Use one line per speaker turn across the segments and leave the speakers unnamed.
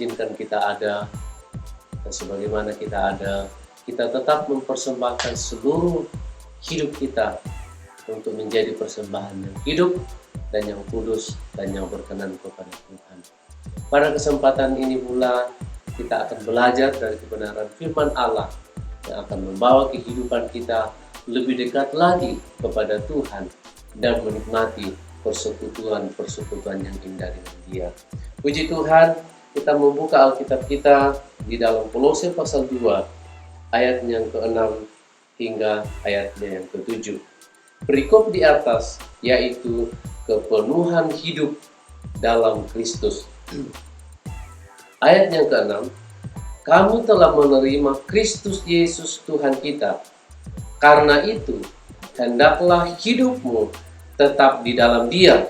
izinkan kita ada, dan sebagaimana kita ada, kita tetap mempersembahkan seluruh hidup kita untuk menjadi persembahan yang hidup dan yang kudus dan yang berkenan kepada Tuhan. Pada kesempatan ini pula kita akan belajar dari kebenaran firman Allah yang akan membawa kehidupan kita lebih dekat lagi kepada Tuhan dan menikmati persekutuan-persekutuan yang indah dengan Dia. Puji Tuhan, kita membuka Alkitab kita di dalam Kolose pasal 2 ayat yang ke-6 hingga ayatnya yang ke-7. Perikop di atas yaitu kepenuhan hidup dalam Kristus. Ayat yang ke-6, kamu telah menerima Kristus Yesus Tuhan kita. Karena itu, hendaklah hidupmu tetap di dalam Dia.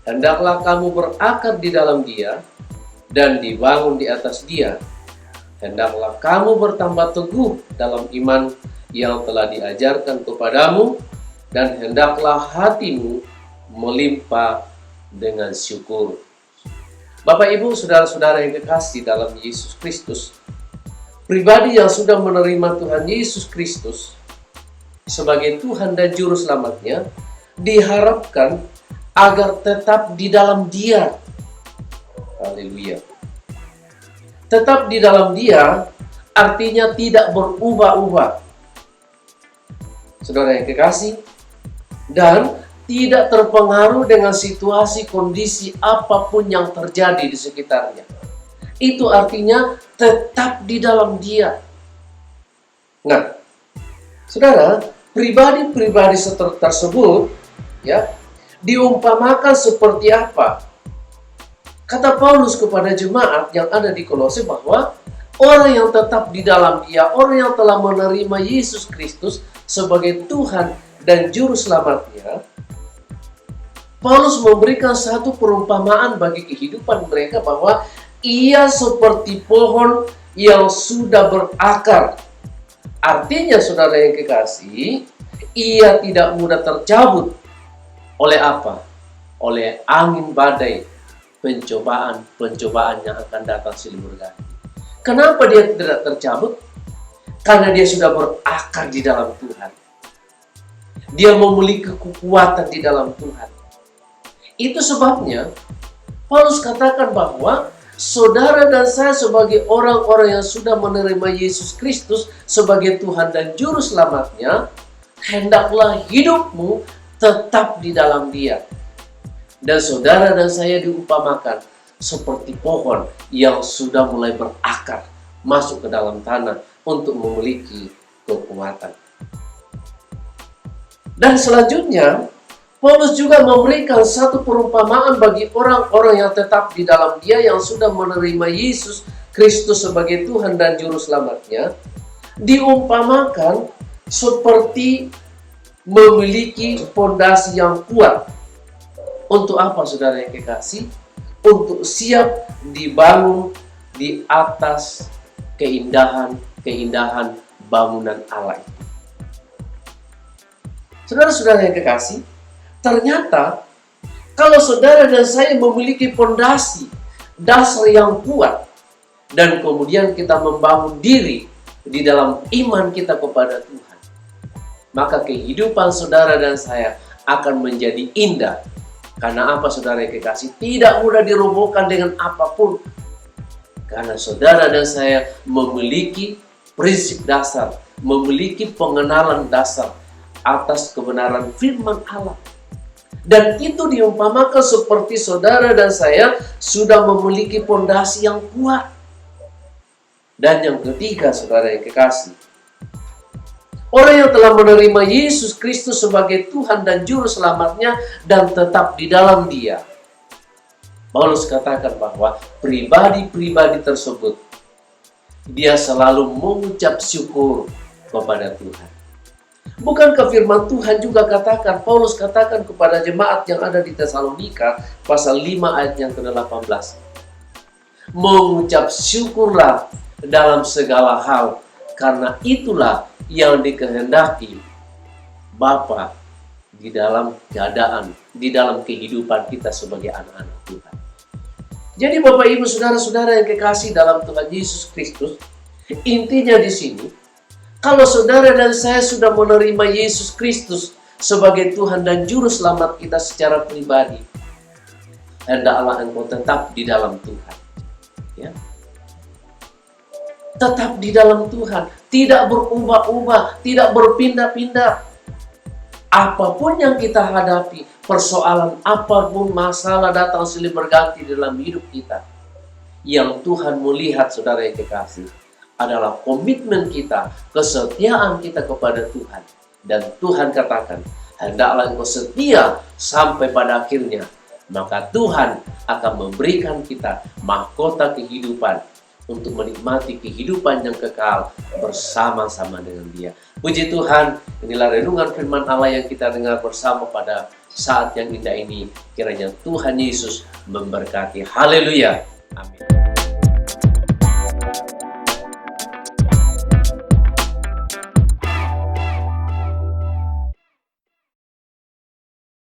Hendaklah kamu berakar di dalam Dia dan dibangun di atas Dia. Hendaklah kamu bertambah teguh dalam iman yang telah diajarkan kepadamu, dan hendaklah hatimu melimpah dengan syukur. Bapak, Ibu, saudara-saudara yang kekasih dalam Yesus Kristus, pribadi yang sudah menerima Tuhan Yesus Kristus sebagai Tuhan dan Juru Selamatnya, diharapkan agar tetap di dalam Dia. Haleluya. Tetap di dalam Dia artinya tidak berubah-ubah, saudara yang kekasih, dan tidak terpengaruh dengan situasi kondisi apapun yang terjadi di sekitarnya. Itu artinya tetap di dalam Dia. Nah, saudara, pribadi-pribadi tersebut ya diumpamakan seperti apa? Kata Paulus kepada jemaat yang ada di Kolose bahwa orang yang tetap di dalam Dia, orang yang telah menerima Yesus Kristus sebagai Tuhan dan Juru Selamatnya, Paulus memberikan satu perumpamaan bagi kehidupan mereka bahwa ia seperti pohon yang sudah berakar. Artinya, saudara yang kekasih, ia tidak mudah tercabut oleh apa? Oleh angin badai, pencobaan yang akan datang silih berganti. Kenapa dia tidak tercabut? Karena dia sudah berakar di dalam Tuhan. Dia memiliki kekuatan di dalam Tuhan. Itu sebabnya Paulus katakan bahwa saudara dan saya sebagai orang-orang yang sudah menerima Yesus Kristus sebagai Tuhan dan Juru Selamatnya, hendaklah hidupmu tetap di dalam Dia. Dan saudara dan saya diumpamakan seperti pohon yang sudah mulai berakar masuk ke dalam tanah untuk memiliki kekuatan. Dan selanjutnya, Paulus juga memberikan satu perumpamaan bagi orang-orang yang tetap di dalam Dia yang sudah menerima Yesus Kristus sebagai Tuhan dan Juru Selamatnya, diumpamakan seperti memiliki fondasi yang kuat. Untuk apa, saudara yang kekasih? Untuk siap dibangun di atas keindahan bangunan Allah itu. Saudara-saudara yang kekasih, ternyata kalau saudara dan saya memiliki fondasi dasar yang kuat dan kemudian kita membangun diri di dalam iman kita kepada Tuhan, maka kehidupan saudara dan saya akan menjadi indah. Karena apa, saudara yang kekasih? Tidak mudah dirobohkan dengan apapun. Karena saudara dan saya memiliki prinsip dasar, memiliki pengenalan dasar atas kebenaran firman Allah. Dan itu diumpamakan seperti saudara dan saya sudah memiliki fondasi yang kuat. Dan yang ketiga, saudara yang kekasih, orang yang telah menerima Yesus Kristus sebagai Tuhan dan Juru Selamatnya dan tetap di dalam Dia, Paulus katakan bahwa pribadi-pribadi tersebut, dia selalu mengucap syukur kepada Tuhan. Bukankah firman Tuhan juga katakan, Paulus katakan kepada jemaat yang ada di Tesalonika, pasal 5 ayat yang ke-18. Mengucap syukurlah dalam segala hal, karena itulah yang dikehendaki Bapa di dalam keadaan, di dalam kehidupan kita sebagai anak-anak Tuhan. Jadi Bapak Ibu Saudara-saudara yang kekasih dalam Tuhan Yesus Kristus, intinya di sini, kalau saudara dan saya sudah menerima Yesus Kristus sebagai Tuhan dan Juru Selamat kita secara pribadi, hendaklah engkau tetap di dalam Tuhan. Ya. Tetap di dalam Tuhan, tidak berubah-ubah, tidak berpindah-pindah. Apapun yang kita hadapi, persoalan apapun, masalah datang silih berganti dalam hidup kita, yang Tuhan melihat, saudara yang kekasih, adalah komitmen kita, kesetiaan kita kepada Tuhan. Dan Tuhan katakan, hendaklah engkau setia sampai pada akhirnya, maka Tuhan akan memberikan kita mahkota kehidupan untuk menikmati kehidupan yang kekal bersama-sama dengan Dia. Puji Tuhan, inilah renungan firman Allah yang kita dengar bersama pada saat yang indah ini. Kiranya Tuhan Yesus memberkati. Haleluya. Amin.